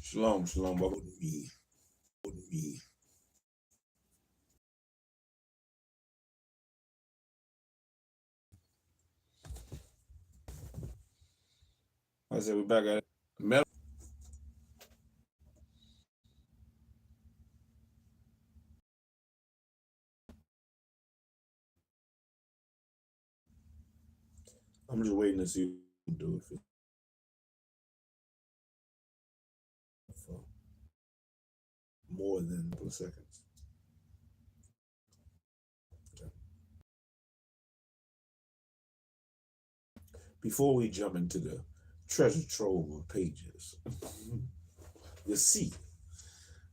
Shalom, shalom. What would be? I said we're back at it. I'm just waiting to see what we can do it for more than a couple of seconds. Before we jump into the treasure trove of pages, the sea.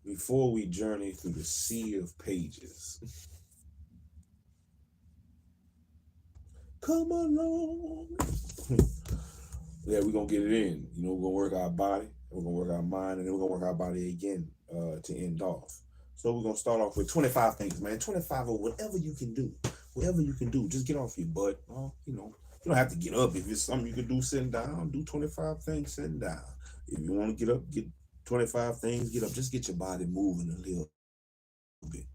Before we journey through the sea of pages, come along. Yeah, we're gonna get it in. You know, we're gonna work our body, we're gonna work our mind, and then we're gonna work our body again to end off. So we're gonna start off with 25 things, man. 25 or whatever you can do. Whatever you can do. Just get off your butt. You know, you don't have to get up. If it's something you can do sitting down, do 25 things sitting down. If you want to get up, get 25 things, get up. Just get your body moving a little bit.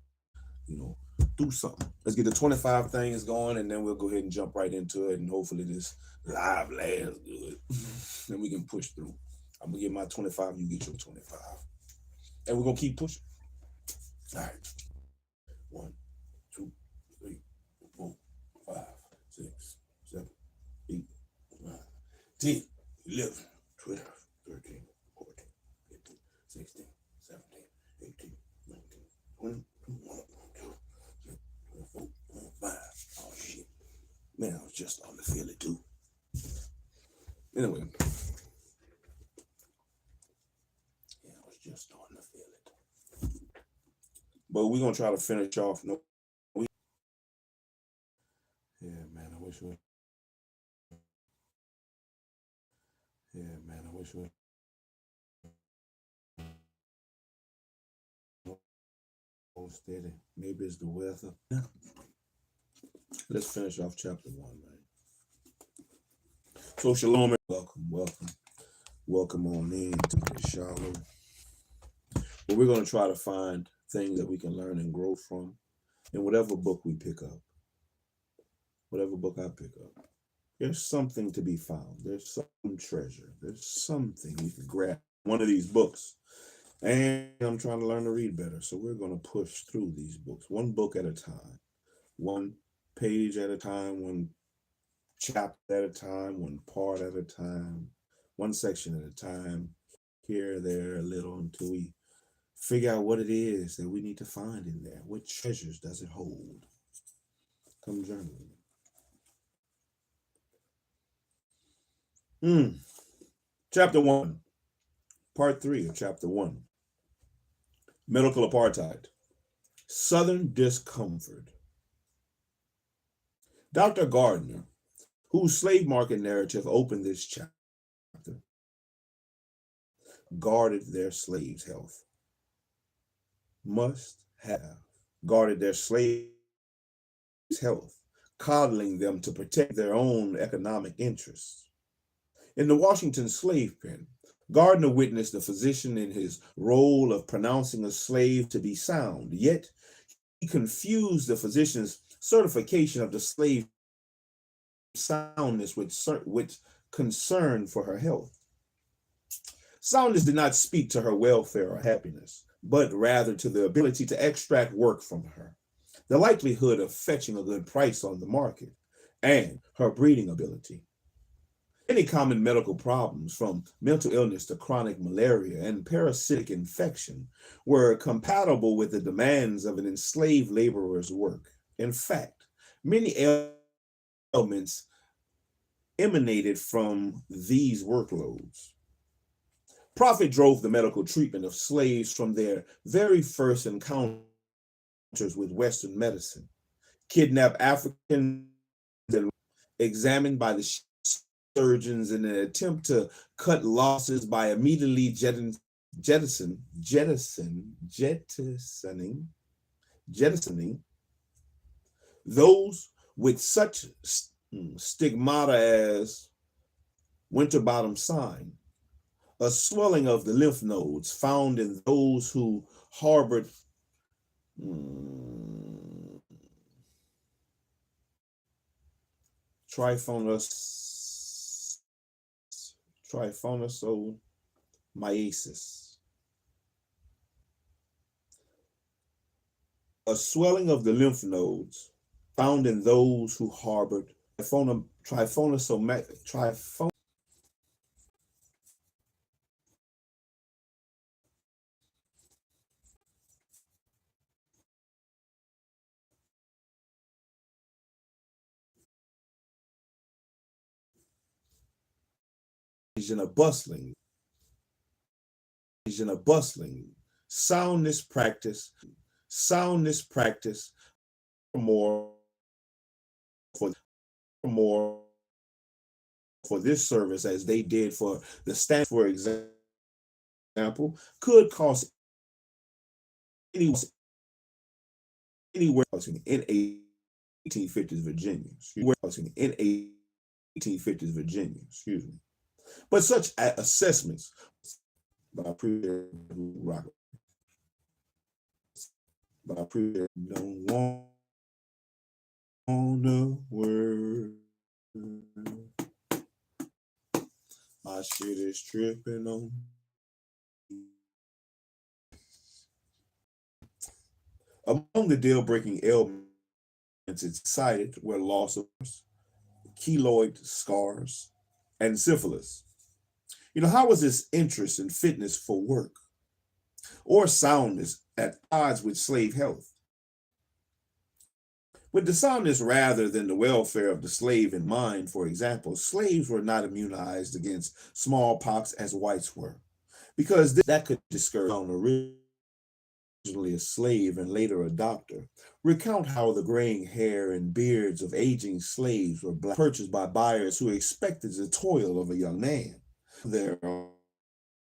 You know, do something. Let's get the 25 things going, and then we'll go ahead and jump right into it, and hopefully this live lasts good. Then we can push through. I'm gonna get my 25, you get your 25. And we're gonna keep pushing. All right. 1, 2, 3, 4, 5, 6, 7, 8, 9, 10, 11, 12, 13, 14, 15, 16, 17, 18, 19, 20, 21, 22, 24, 25. Oh shit. Man, I was just starting to feel it too. Anyway. Yeah, I was just starting to feel it. But we're gonna try to finish off. Yeah, man, I wish we. Yeah, man, I wish we. Steady. Maybe it's the weather. Let's finish off chapter 1, man. So shalom, welcome on in to the SHILO. But we're going to try to find things that we can learn and grow from in whatever book we pick up. Whatever book I pick up. There's something to be found. There's some treasure. There's something we can grab one of these books. And I'm trying to learn to read better. So we're going to push through these books, one book at a time, one page at a time, one chapter at a time, one part at a time, one section at a time, here, there, a little, until we figure out what it is that we need to find in there. What treasures does it hold? Come journey with me. Chapter 1, part 3 of chapter 1. Medical apartheid, Southern discomfort. Dr. Gardner, whose slave market narrative opened this chapter, guarded their slaves' health. Must have guarded their slaves' health, coddling them to protect their own economic interests. In the Washington slave pen, Gardner witnessed a physician in his role of pronouncing a slave to be sound, yet he confused the physician's certification of the slave's soundness with concern for her health. Soundness did not speak to her welfare or happiness, but rather to the ability to extract work from her, the likelihood of fetching a good price on the market, and her breeding ability. Many common medical problems, from mental illness to chronic malaria and parasitic infection, were compatible with the demands of an enslaved laborer's work. In fact, many ailments emanated from these workloads. Profit drove the medical treatment of slaves from their very first encounters with Western medicine. Kidnapped Africans and examined by the surgeons in an attempt to cut losses by immediately jettisoning jettisoning those with such stigmata as Winterbottom sign, a swelling of the lymph nodes found in those who harbored tryphanosomiasis, a swelling of the lymph nodes found in those who harbored tryphonosomiasis. In a bustling, soundness practice more for more for this service as they did for the stand, for example, could cost anywhere in 1850s Virginia. In 1850s Virginia, excuse me. But such assessments by Robert, don't want a word. My shit is tripping on. Among the deal-breaking ailments it's cited were loss of keloid scars and syphilis. How was this interest in fitness for work or soundness at odds with slave health? With the soundness rather than the welfare of the slave in mind, for example, slaves were not immunized against smallpox as whites were, because that could discourage originally a slave and later a doctor. Recount how the graying hair and beards of aging slaves were purchased by buyers who expected the toil of a young man. Their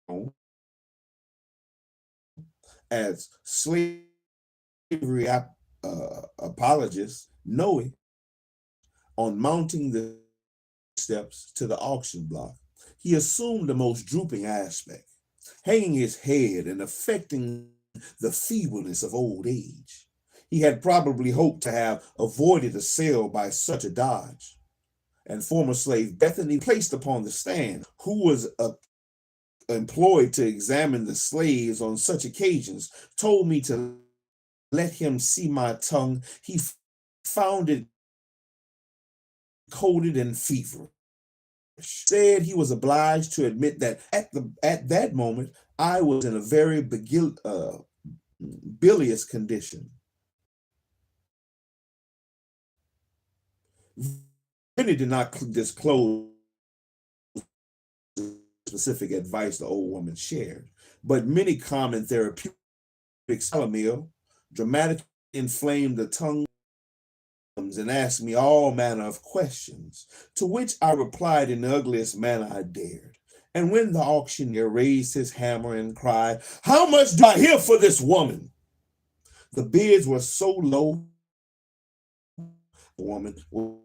own, as slavery apologists, knowing on mounting the steps to the auction block, he assumed the most drooping aspect, hanging his head and affecting the feebleness of old age. He had probably hoped to have avoided a sale by such a dodge. And former slave Bethany, placed upon the stand, who was employed to examine the slaves on such occasions, told me to let him see my tongue. He found it coated and feverish. Said he was obliged to admit that at that moment I was in a very bilious condition. Vinny did not disclose specific advice the old woman shared, but many common therapeutic meal dramatically inflamed the tongue and asked me all manner of questions, to which I replied in the ugliest manner I dared. And when the auctioneer raised his hammer and cried, "How much do I hear for this woman?" the bids were so low, the woman was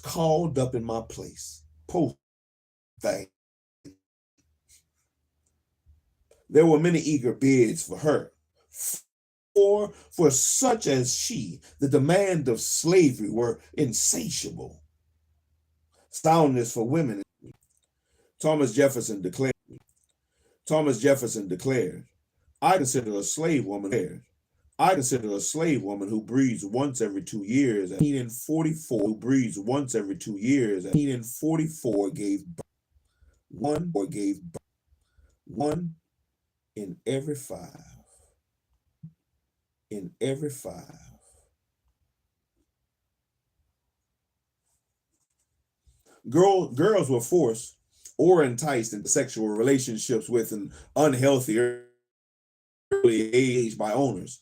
called up in my place. Post thing. There were many eager bids for her. For such as she, the demand of slavery were insatiable. Soundness for women. Thomas Jefferson declared, I consider a slave woman who breathes once every 2 years. 1844, who breathes once every 2 years. 1844 gave birth. One in every five. Girls were forced or enticed into sexual relationships with an unhealthy early age by owners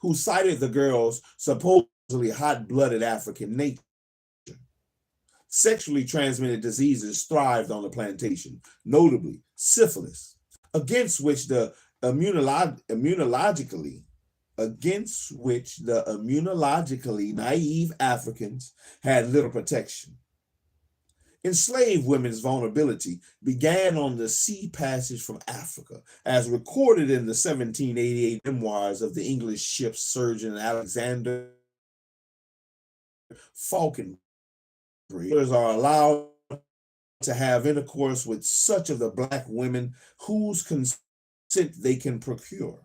who cited the girls' supposedly hot-blooded African nature. Sexually transmitted diseases thrived on the plantation, notably syphilis, against which the immunologically against which the immunologically naive Africans had little protection. Enslaved women's vulnerability began on the sea passage from Africa, as recorded in the 1788 memoirs of the English ship surgeon Alexander Falconbridge. Are allowed to have intercourse with such of the black women whose consent they can procure.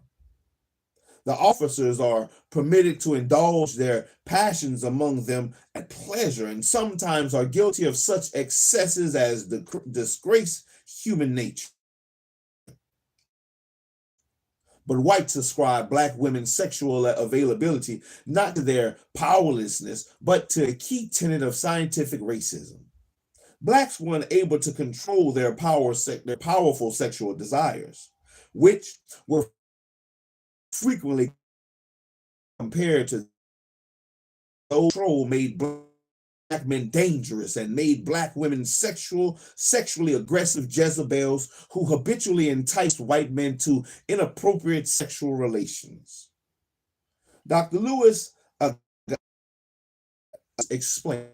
The officers are permitted to indulge their passions among them at pleasure, and sometimes are guilty of such excesses as disgrace human nature. But whites ascribe black women's sexual availability not to their powerlessness, but to a key tenet of scientific racism. Blacks were unable to control their powerful sexual desires, which were frequently compared to those control made black men dangerous and made black women sexually aggressive Jezebels who habitually enticed white men to inappropriate sexual relations. Dr. Lewis explained,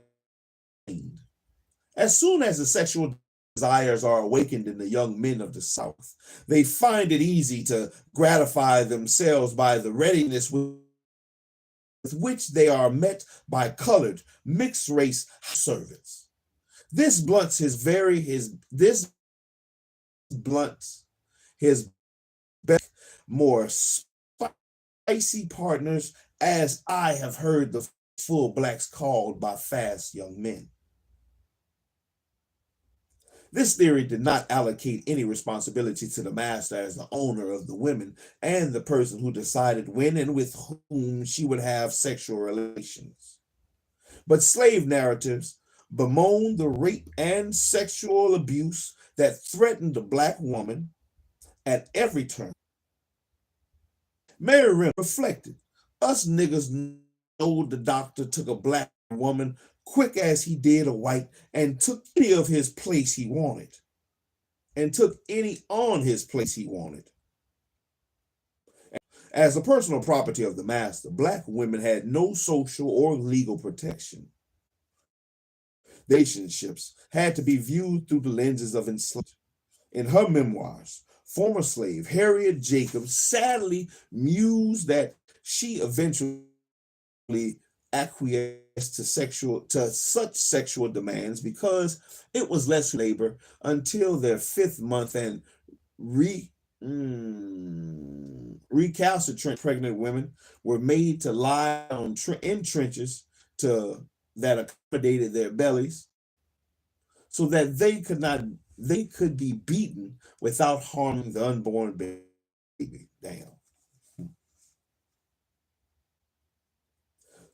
as soon as the sexual desires are awakened in the young men of the South, they find it easy to gratify themselves by the readiness with which they are met by colored, mixed race servants. This blunts his more spicy partners, as I have heard the full blacks called by fast young men. This theory did not allocate any responsibility to the master as the owner of the women and the person who decided when and with whom she would have sexual relations. But slave narratives bemoan the rape and sexual abuse that threatened the black woman at every turn. Mary Rim reflected, us niggas know the doctor took a black woman quick as he did a white, and took any of his place he wanted, and took any on his place he wanted. As the personal property of the master, black women had no social or legal protection. Their relationships had to be viewed through the lenses of enslavement. In her memoirs, former slave Harriet Jacobs sadly mused that she eventually acquiesced to such sexual demands because it was less labor until their 5th month, and recalcitrant pregnant women were made to lie in trenches that accommodated their bellies, so that they could be beaten without harming the unborn baby. Damn.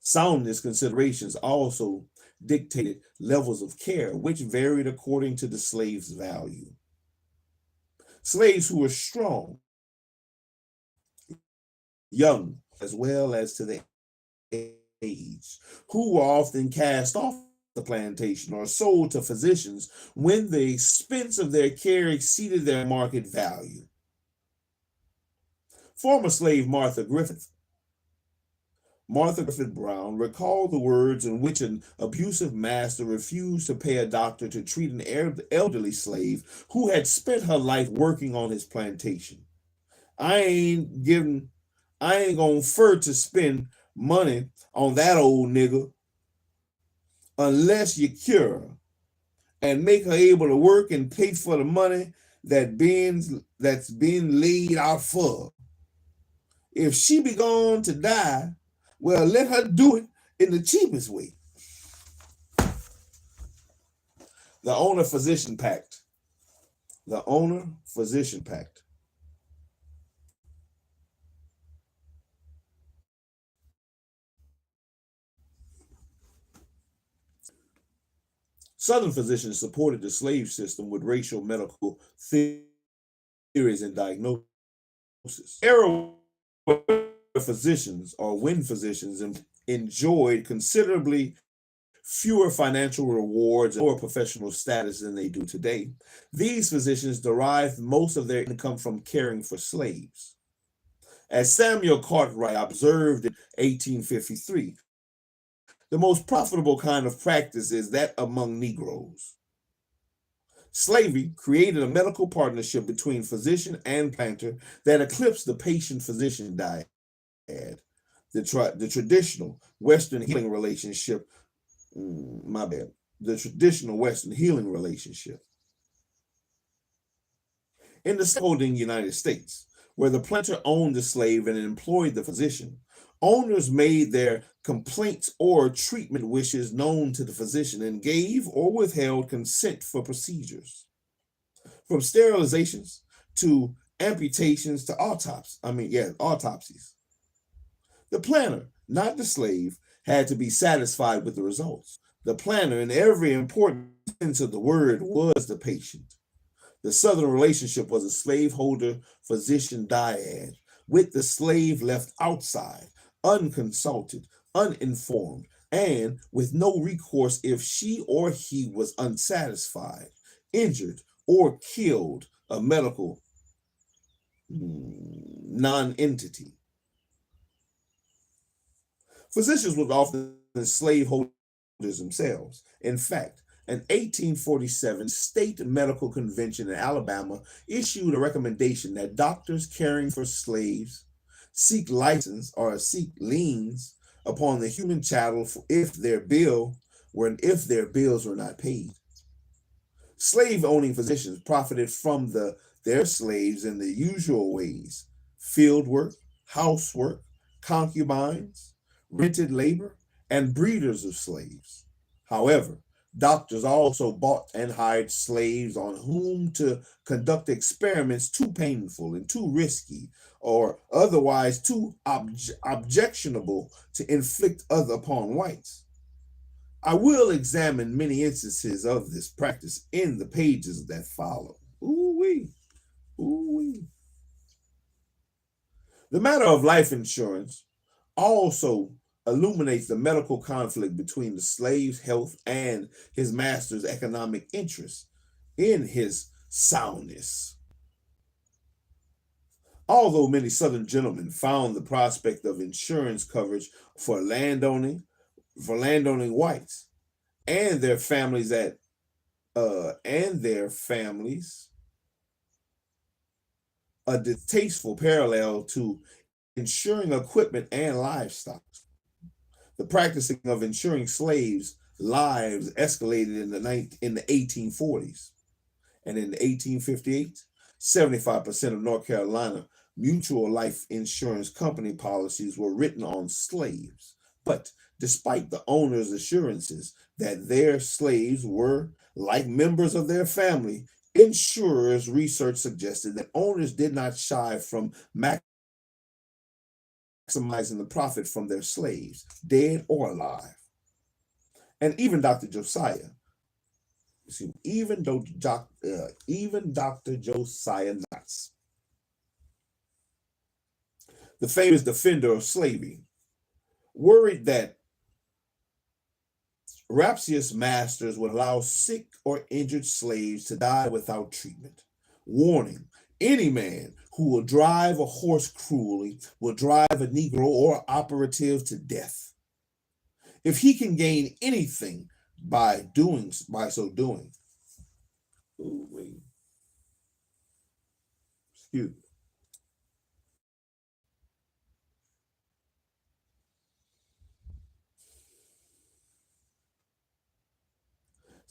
Soundness considerations also dictated levels of care, which varied according to the slave's value. Slaves who were strong, young, as well as to their age, who were often cast off the plantation or sold to physicians when the expense of their care exceeded their market value. Former slave Martha Griffith Brown recalled the words in which an abusive master refused to pay a doctor to treat an elderly slave who had spent her life working on his plantation. I ain't gonna fur to spend money on that old nigga unless you cure her and make her able to work and pay for the money that's being laid out for her. If she be gone to die, well, let her do it in the cheapest way. The owner-physician pact. The owner-physician pact. Southern physicians supported the slave system with racial medical theories and diagnosis. Era physicians, or when physicians enjoyed considerably fewer financial rewards and lower professional status than they do today, these physicians derived most of their income from caring for slaves. As Samuel Cartwright observed in 1853, the most profitable kind of practice is that among Negroes. Slavery created a medical partnership between physician and planter that eclipsed the patient-physician dyad, the traditional Western healing relationship. The traditional Western healing relationship. In the slaveholding United States, where the planter owned the slave and employed the physician, owners made their complaints or treatment wishes known to the physician and gave or withheld consent for procedures, from sterilizations to amputations to autopsies. The planter, not the slave, had to be satisfied with the results. The planter, in every important sense of the word, was the patient. The Southern relationship was a slaveholder physician dyad, with the slave left outside, unconsulted, uninformed, and with no recourse if she or he was unsatisfied, injured, or killed, a medical non-entity. Physicians were often slaveholders themselves. In fact, an 1847 state medical convention in Alabama issued a recommendation that doctors caring for slaves seek liens upon the human chattel if their bills were not paid. Slave owning physicians profited from their slaves in the usual ways: field work, housework, concubines, rented labor, and breeders of slaves. However, doctors also bought and hired slaves on whom to conduct experiments too painful and too risky, or otherwise too objectionable to inflict upon whites. I will examine many instances of this practice in the pages that follow. Ooh-wee, ooh-wee. The matter of life insurance also illuminates the medical conflict between the slave's health and his master's economic interest in his soundness. Although many Southern gentlemen found the prospect of insurance coverage for landowning whites and their families a distasteful parallel to insuring equipment and livestock. The practicing of insuring slaves' lives escalated in the 1840s. And in 1858, 75% of North Carolina mutual life insurance company policies were written on slaves. But despite the owners' assurances that their slaves were like members of their family, insurers' research suggested that owners did not shy from maximizing the profit from their slaves, dead or alive. And even Dr. Josiah Knotts, the famous defender of slavery, worried that rapacious masters would allow sick or injured slaves to die without treatment, warning, any man who will drive a horse cruelly will drive a Negro or operative to death, if he can gain anything by so doing. Ooh, excuse me.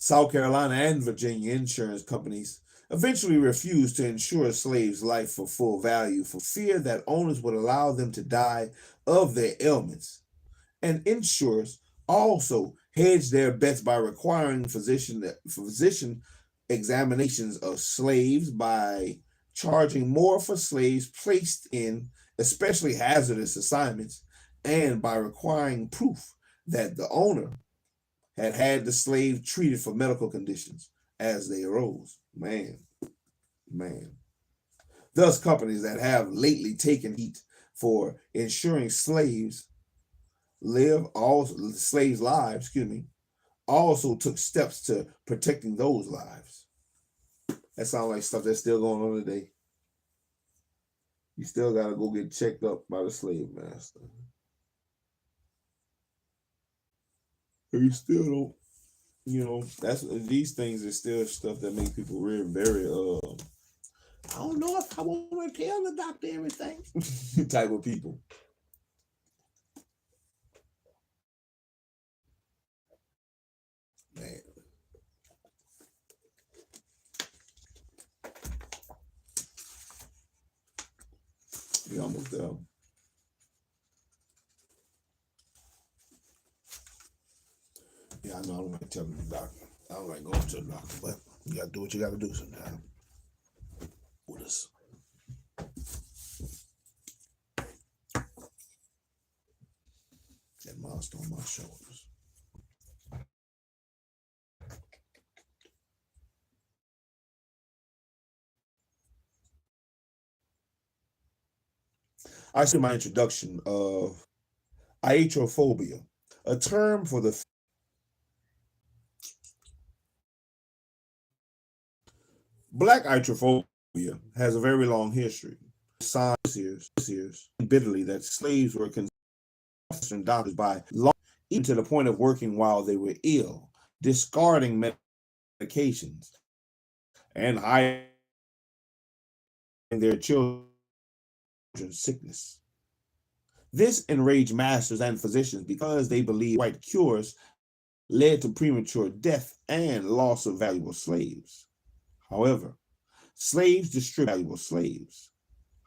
South Carolina and Virginia insurance companies eventually refused to insure a slave's life for full value for fear that owners would allow them to die of their ailments. And insurers also hedged their bets by requiring physician examinations of slaves, by charging more for slaves placed in especially hazardous assignments, and by requiring proof that the owner had the slave treated for medical conditions as they arose. Man. Thus, companies that have lately taken heat for insuring slaves' lives, also took steps to protecting those lives. That sounds like stuff that's still going on today. You still gotta go get checked up by the slave master. And you still don't, that's these things are still stuff that make people really very I don't know if I want to tell the doctor everything type of people. Man. We almost there. Yeah, I know I don't like telling the doctor. I don't like going to the doctor, but you gotta do what you gotta do sometimes. With us. That monster on my shoulders. I see my introduction of iatrophobia, a term for the black iatrophobia has a very long history. Science bitterly that slaves were considered doctors by law, even to the point of working while they were ill, discarding medications, and hiding their children's sickness. This enraged masters and physicians because they believed white cures led to premature death and loss of valuable slaves. However,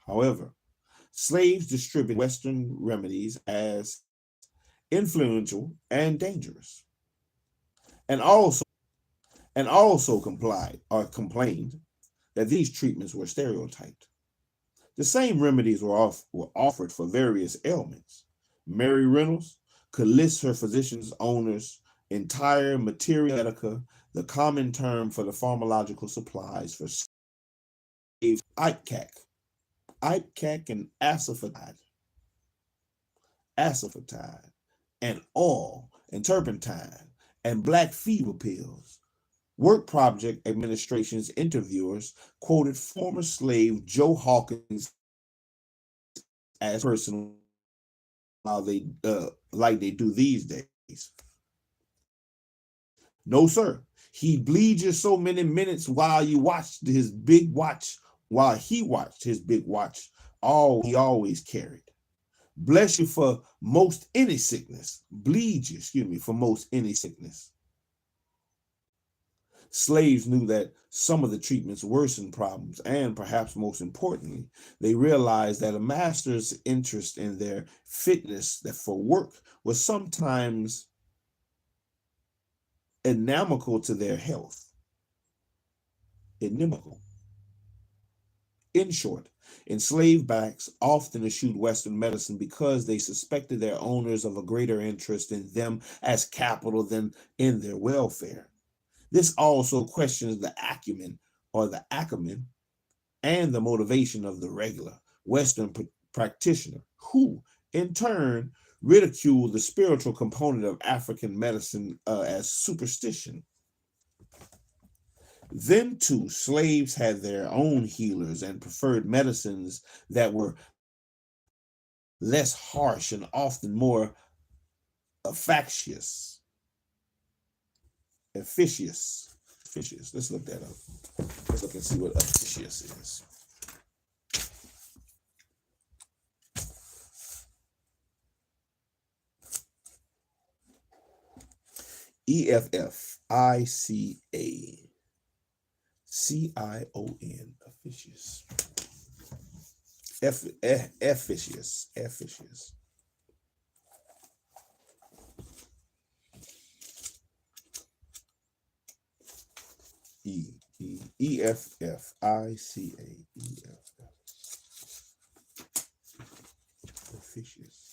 However, slaves distributed Western remedies as influential and dangerous, and also complained that these treatments were stereotyped. The same remedies were offered for various ailments. Mary Reynolds could list her physician's owners' entire materia medica, the common term for the pharmacological supplies for slaves, ipecac and asafoetide, and oil and turpentine, and black fever pills. Work Project Administration's interviewers quoted former slave Joe Hawkins as person while they like they do these days. No, sir. He bleeds you so many minutes while he watched his big watch, all he always carried. Bless you for most any sickness. Bleed you, for most any sickness. Slaves knew that some of the treatments worsened problems, and perhaps most importantly, they realized that a master's interest in their fitness that for work was sometimes inimical to their health. Inimical. In short, enslaved blacks often eschewed Western medicine because they suspected their owners of a greater interest in them as capital than in their welfare. This also questions the acumen and the motivation of the regular Western practitioner, who in turn ridiculed the spiritual component of African medicine as superstition. Then, too, slaves had their own healers and preferred medicines that were less harsh and often more efficacious. Let's look that up. Let's look and see what efficacious is. EFFICACION, efficacious. Efficacious. Efficacious.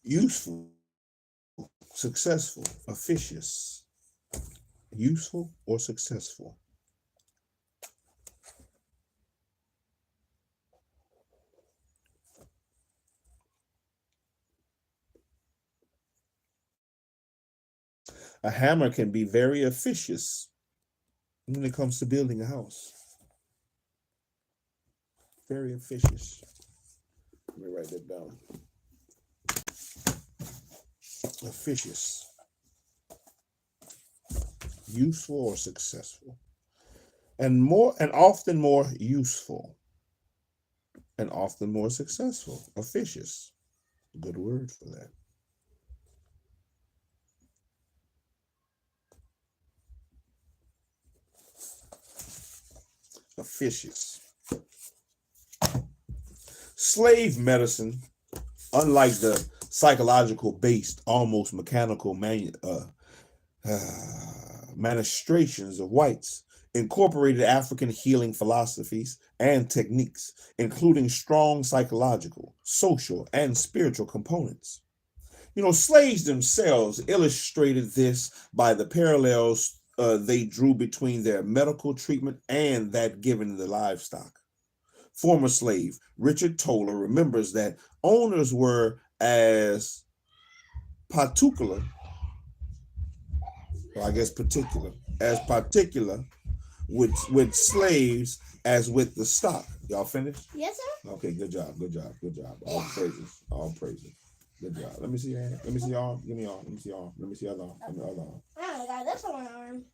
Useful, successful, officious. Useful or successful. A hammer can be very officious when it comes to building a house. Very officious. Let me write that down. Officious. Useful or successful. And often more useful. And often more successful. Officious. Good word for that. Officious. Slave medicine, unlike the psychological based, almost mechanical ministrations of whites, incorporated African healing philosophies and techniques, including strong psychological, social, and spiritual components. Slaves themselves illustrated this by the parallels they drew between their medical treatment and that given to the livestock. Former slave Richard Toller remembers that owners were as particular with slaves as with the stock. Y'all finished? Yes, sir. Okay, good job. All praises. Good job. Let me see your hand. Let me see your arm. Give me your arm. Let me see your arm. Let me see your other arm. Give me the other arm. I got this one arm.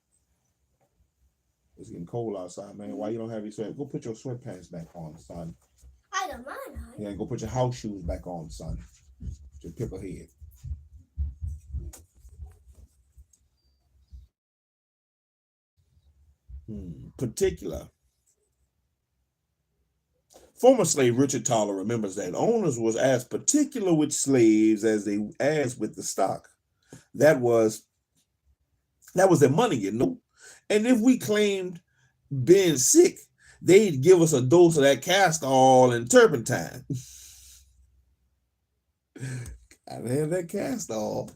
It's getting cold outside, man. Why you don't have your sweat? Go put your sweatpants back on, son. I don't mind. Yeah, go put your house shoes back on, son. Your pickle head. Particular. Former slave Richard Toller remembers that owners was as particular with slaves as with the stock. That was their money, And if we claimed being sick, they'd give us a dose of that castor oil and turpentine. Gotta have that castor oil.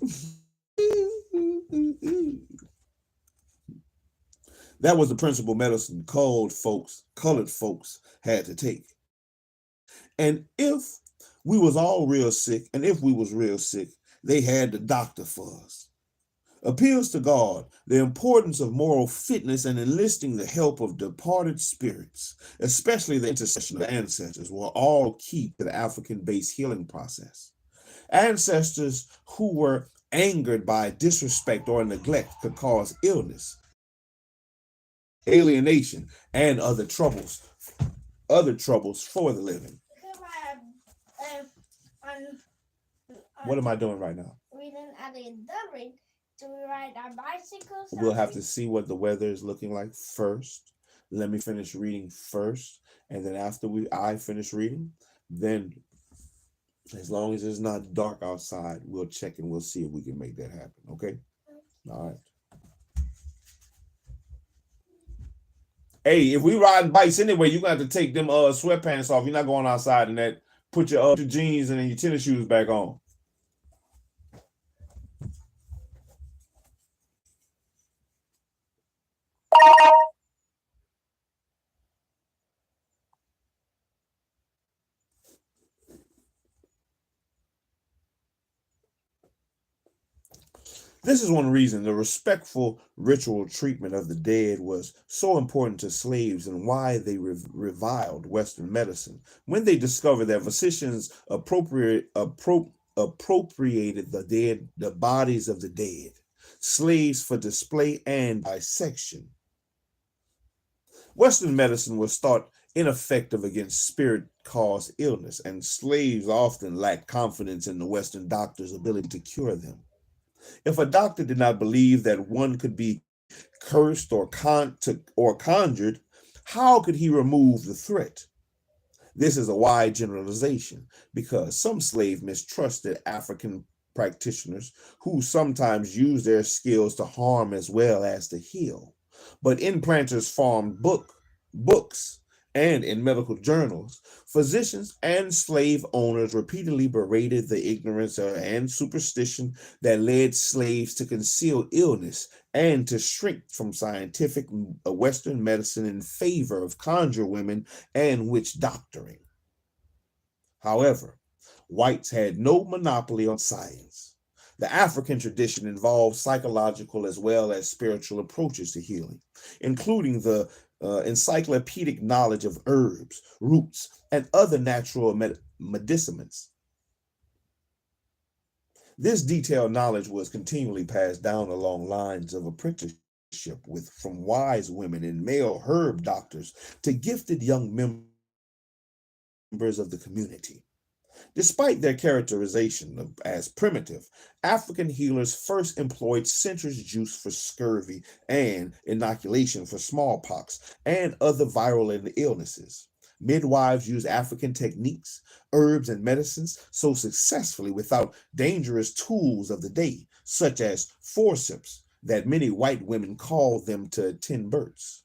That was the principal medicine colored folks had to take. And if we was real sick, they had the doctor for us. Appeals to God, the importance of moral fitness and enlisting the help of departed spirits, especially the intercession of ancestors, were all key to the African-based healing process. Ancestors who were angered by disrespect or neglect could cause illness, alienation, and other troubles for the living. What am I doing right now? Reading at the W. Do we ride our bicycles? We'll have to see what the weather is looking like first. Let me finish reading first, and then after I finish reading, then as long as it's not dark outside, we'll check and we'll see if we can make that happen. Okay? All right. Hey, if we riding bikes anyway, you're gonna have to take them sweatpants off. You're not going outside and that. Put your jeans and then your tennis shoes back on. This is one reason the respectful ritual treatment of the dead was so important to slaves and why they reviled Western medicine. When they discovered that physicians appropriated the bodies of the dead, slaves for display and dissection. Western medicine was thought ineffective against spirit-caused illness, and slaves often lacked confidence in the Western doctor's ability to cure them. If a doctor did not believe that one could be cursed or conjured, how could he remove the threat? This is a wide generalization because some slaves mistrusted African practitioners who sometimes used their skills to harm as well as to heal. But in Planters Farm books and in medical journals, physicians and slave owners repeatedly berated the ignorance and superstition that led slaves to conceal illness and to shrink from scientific Western medicine in favor of conjure women and witch doctoring. However, whites had no monopoly on science. The African tradition involves psychological as well as spiritual approaches to healing, including the encyclopedic knowledge of herbs, roots, and other natural medicaments. This detailed knowledge was continually passed down along lines of apprenticeship with from wise women and male herb doctors to gifted young members of the community. Despite their characterization as primitive, African healers first employed citrus juice for scurvy and inoculation for smallpox and other viral illnesses. Midwives used African techniques, herbs, and medicines so successfully without dangerous tools of the day, such as forceps, that many white women called them to tend births.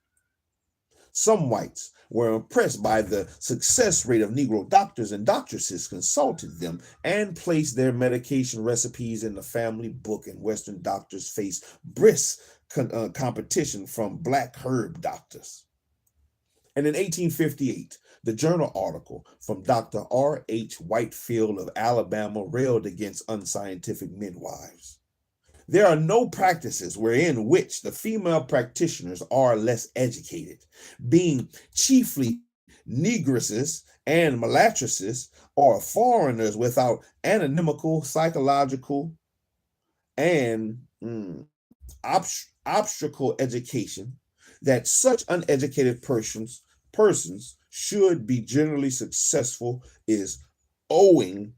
Some whites were impressed by the success rate of Negro doctors and doctresses, consulted them, and placed their medication recipes in the family book, and Western doctors faced brisk competition from Black herb doctors. And in 1858, the journal article from Dr. R.H. Whitefield of Alabama railed against unscientific midwives. There are no practices wherein which the female practitioners are less educated, being chiefly negresses and mulatresses, or foreigners without anatomical, psychological, and obstetrical education, that such uneducated persons should be generally successful owing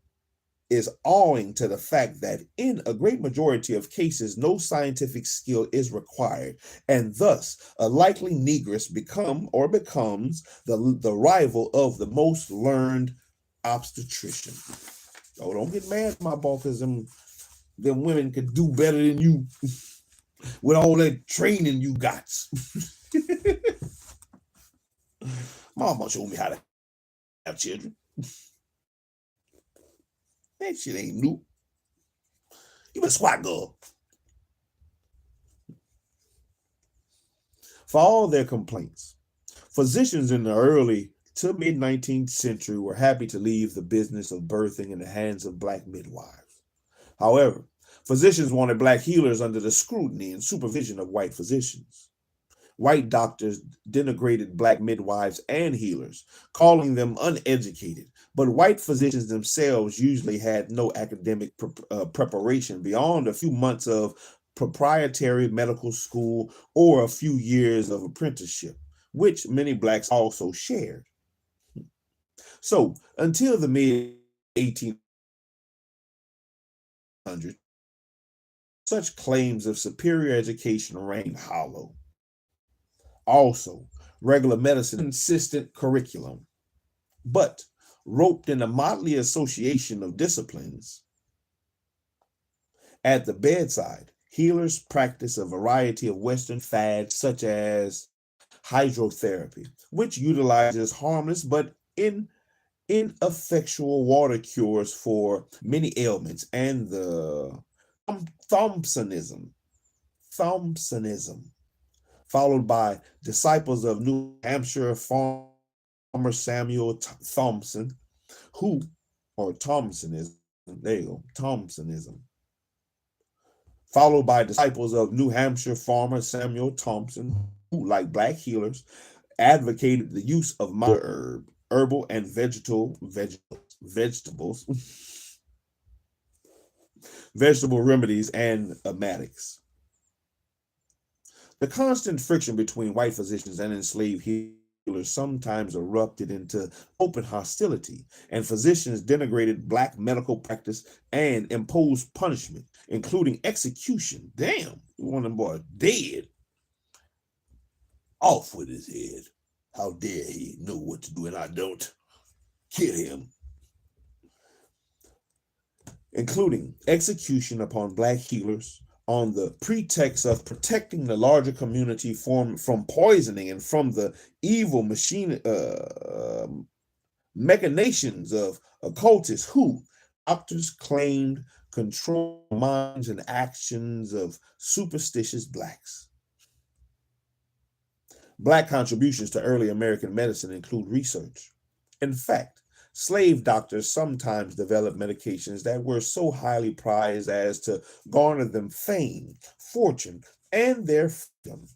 owing to the fact that in a great majority of cases no scientific skill is required, and thus a likely negress becomes the rival of the most learned obstetrician. Oh, don't get mad, my boy, because them women could do better than you with all that training you got. Mama showed me how to have children. That shit ain't new. You been squat, girl. For all their complaints, physicians in the early to mid 19th century were happy to leave the business of birthing in the hands of Black midwives. However, physicians wanted Black healers under the scrutiny and supervision of white physicians. White doctors denigrated Black midwives and healers, calling them uneducated, but white physicians themselves usually had no academic preparation beyond a few months of proprietary medical school or a few years of apprenticeship, which many Blacks also shared. So, until the mid 1800s, such claims of superior education rang hollow. Also, regular medicine consistent curriculum, but roped in a motley association of disciplines. At the bedside, healers practice a variety of Western fads such as hydrotherapy, which utilizes harmless but ineffectual water cures for many ailments, and the Thompsonism, followed by disciples of New Hampshire farmer Samuel Thompson, Thompsonism, there you go, Thompsonism, followed by disciples of New Hampshire farmer Samuel Thompson, who, like Black healers, advocated the use of modern herbal and vegetables, vegetable remedies, and emetics. The constant friction between white physicians and enslaved healers sometimes erupted into open hostility, and physicians denigrated Black medical practice and imposed punishment, including execution. Damn, one of them boys dead. Off with his head. How dare he know what to do and I don't? Kill him. Including execution upon Black healers on the pretext of protecting the larger community from poisoning and from the evil machinations of occultists who doctors claimed control minds and actions of superstitious Blacks. Black contributions to early American medicine include research. In fact, Slave doctors sometimes developed medications that were so highly prized as to garner them fame, fortune, and their freedom.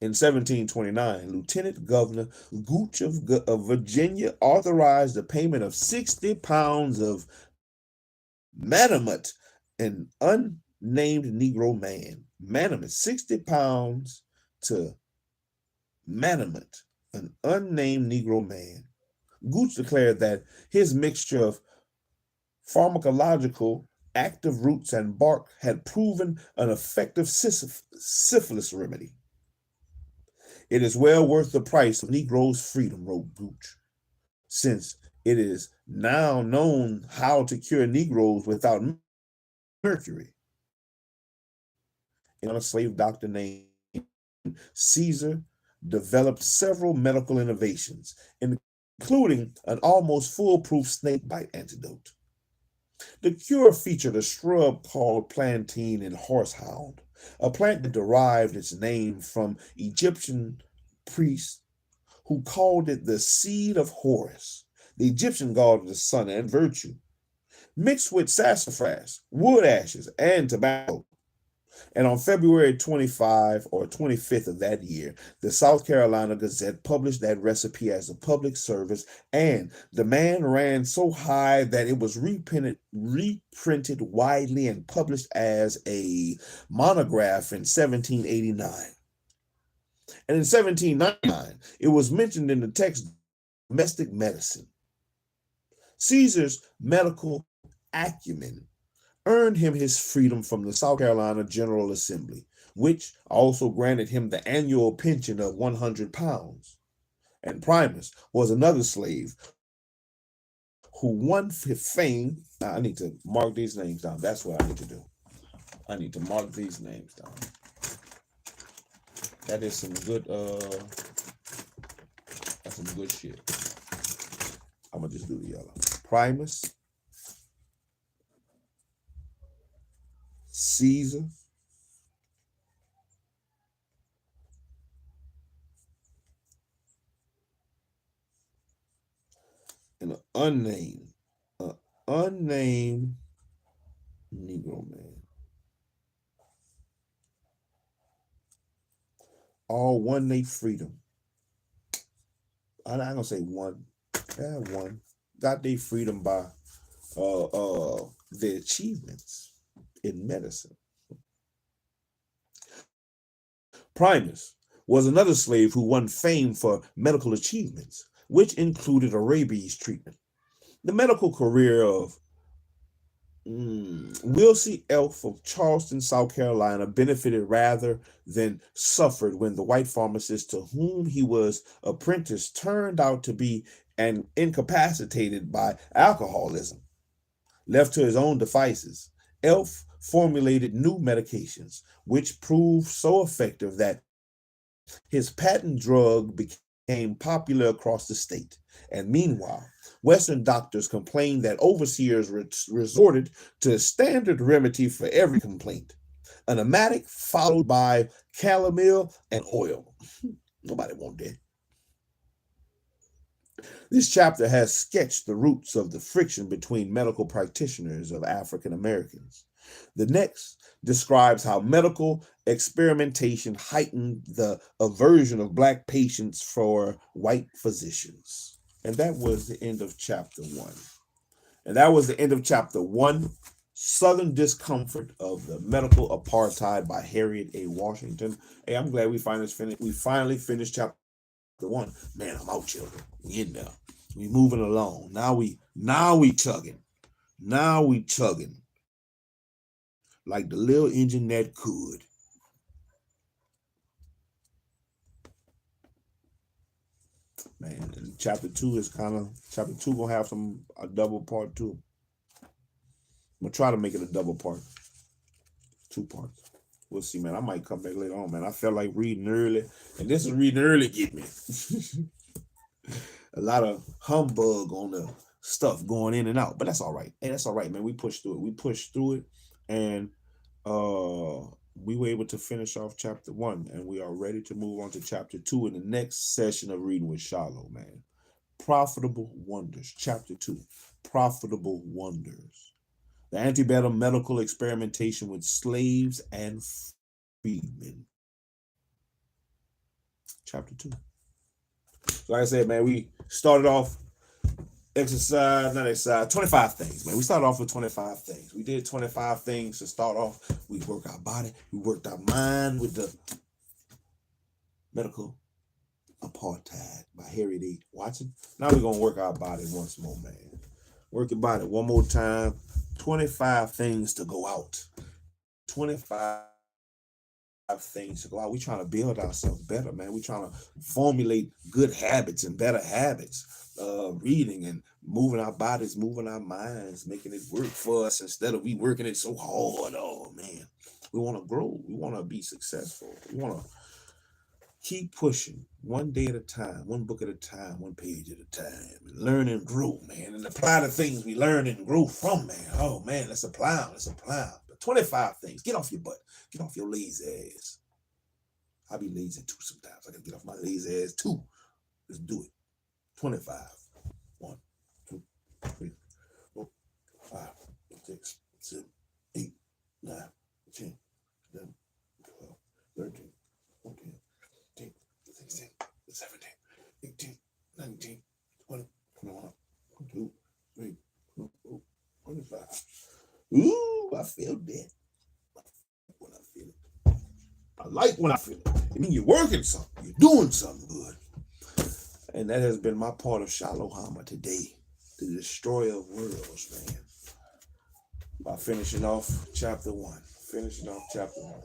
In 1729, Lieutenant Governor Gooch of Virginia authorized the payment of 60 pounds of manamut, an unnamed Negro man. Manamut, 60 pounds to manamut, an unnamed Negro man. Gooch declared that his mixture of pharmacological active roots and bark had proven an effective syphilis remedy. It is well worth the price of Negroes' freedom, wrote Gooch, since it is now known how to cure Negroes without mercury. And a slave doctor named Caesar developed several medical innovations, including an almost foolproof snake bite antidote. The cure featured a shrub called plantain and horsehound, a plant that derived its name from Egyptian priests who called it the seed of Horus, the Egyptian god of the sun and virtue, mixed with sassafras, wood ashes, and tobacco. And on February 25 or 25th of that year, the South Carolina Gazette published that recipe as a public service, and demand ran so high that it was reprinted widely and published as a monograph in 1789. And in 1799, it was mentioned in the text Domestic Medicine. Caesar's medical acumen earned him his freedom from the South Carolina General Assembly, which also granted him the annual pension of 100 pounds. And Primus was another slave who won fame. Now, I need to mark these names down. That's what I need to do. I need to mark these names down. That is some good, that's some good shit. I'm gonna just do the yellow. Primus, Caesar, and an unnamed Negro man. All won their freedom. I'm not gonna say one. Yeah, one. Got their freedom by their achievements in medicine. Primus was another slave who won fame for medical achievements, which included a rabies treatment. The medical career of Wilsie Elf of Charleston, South Carolina, benefited rather than suffered when the white pharmacist to whom he was apprenticed turned out to be incapacitated by alcoholism. Left to his own devices, Elf formulated new medications, which proved so effective that his patent drug became popular across the state. And meanwhile, Western doctors complained that overseers resorted to a standard remedy for every complaint: an emetic followed by calomel and oil. Nobody want that. This chapter has sketched the roots of the friction between medical practitioners of African Americans. The next describes how medical experimentation heightened the aversion of Black patients for white physicians. And that was the end of chapter 1. And that was the end of chapter 1, Southern Discomfort of the Medical Apartheid by Harriet A. Washington. Hey, I'm glad we finally finished chapter 1. Man, I'm out, children. We in there. We moving along. Now we chugging. Now we chugging. Like the little engine that could. Man, and chapter 2 gonna have a double part 2. I'm gonna try to make it a double part. 2 parts. We'll see, man. I might come back later on, man. I felt like reading early, and this is reading early get me. A lot of humbug on the stuff going in and out, but that's all right. Hey, that's all right, man. We pushed through it. And we were able to finish off chapter 1, and we are ready to move on to chapter 2 in the next session of reading with SHILO, man. Profitable Wonders, chapter 2, Profitable Wonders. The antebellum medical experimentation with slaves and freedmen. Chapter 2. So like I said, man, we started off 25 things, man. We started off with 25 things. We did 25 things to start off. We worked our body. We worked our mind with the medical Apartheid by Harriet. Watching. Now we're going to work our body once more, man. Work your body one more time. 25 things to go out. 25 things to go out. We're trying to build ourselves better, man. We're trying to formulate good habits and better habits. Reading and moving our bodies, moving our minds, making it work for us instead of we working it so hard. Oh, man. We want to grow. We want to be successful. We want to keep pushing one day at a time, one book at a time, one page at a time, and learn and grow, man, and apply the things we learn and grow from, man. Oh, man, let's apply them. Let's apply them. 25 things. Get off your butt. Get off your lazy ass. I be lazy too sometimes. I got to get off my lazy ass too. Let's do it. 25. 1, 2, 3, 4, 5, 6, 7, 8, 9, 10, 11, 12, 13, 14, 15, 16, 17, 18, 19, 20, 21, 22, 23, 24, 25. Ooh, I feel that. When I feel it. I like when I feel it. I mean, you're working something. You're doing something good. And that has been my part of SHILO Hama today, the destroyer of worlds, man. By finishing off chapter 1. Finishing off chapter 1.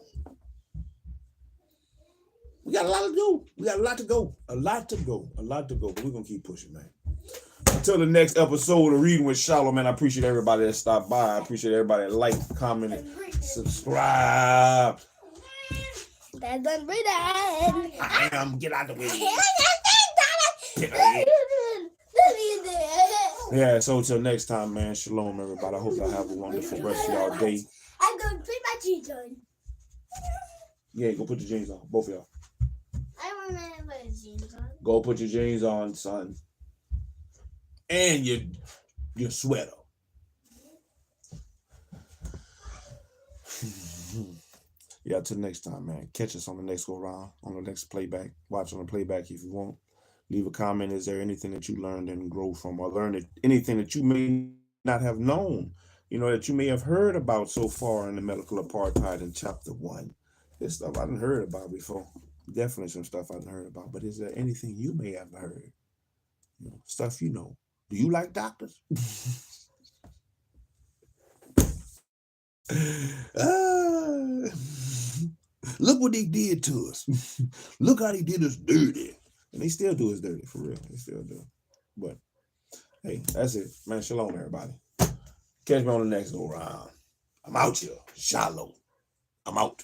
We got a lot to do. We got a lot to go. A lot to go. A lot to go. But we're going to keep pushing, man. Until the next episode of Reading with SHILO, man, I appreciate everybody that stopped by. I appreciate everybody that liked, commented, subscribe. That's done reading. Get out of the way. Get Yeah, so until next time, man, shalom, everybody. I hope y'all have a wonderful rest of y'all day. I'm going to put my jeans on. Yeah, go put your jeans on, both of y'all. I want to put my jeans on. Go put your jeans on, son. And your sweater. Yeah, till next time, man. Catch us on the next go round, on the next playback. Watch on the playback if you want. Leave a comment. Is there anything that you learned and grow from, or learned anything that you may not have known, that you may have heard about so far in the medical apartheid in chapter 1? There's stuff I hadn't heard about before. Definitely some stuff I hadn't heard about. But is there anything you may have heard? Stuff you know. Do you like doctors? Look what they did to us. Look how they did us dirty. And they still do us dirty, for real. They still do. But, hey, that's it. Man, shalom, everybody. Catch me on the next go round. I'm out here. SHILO. I'm out.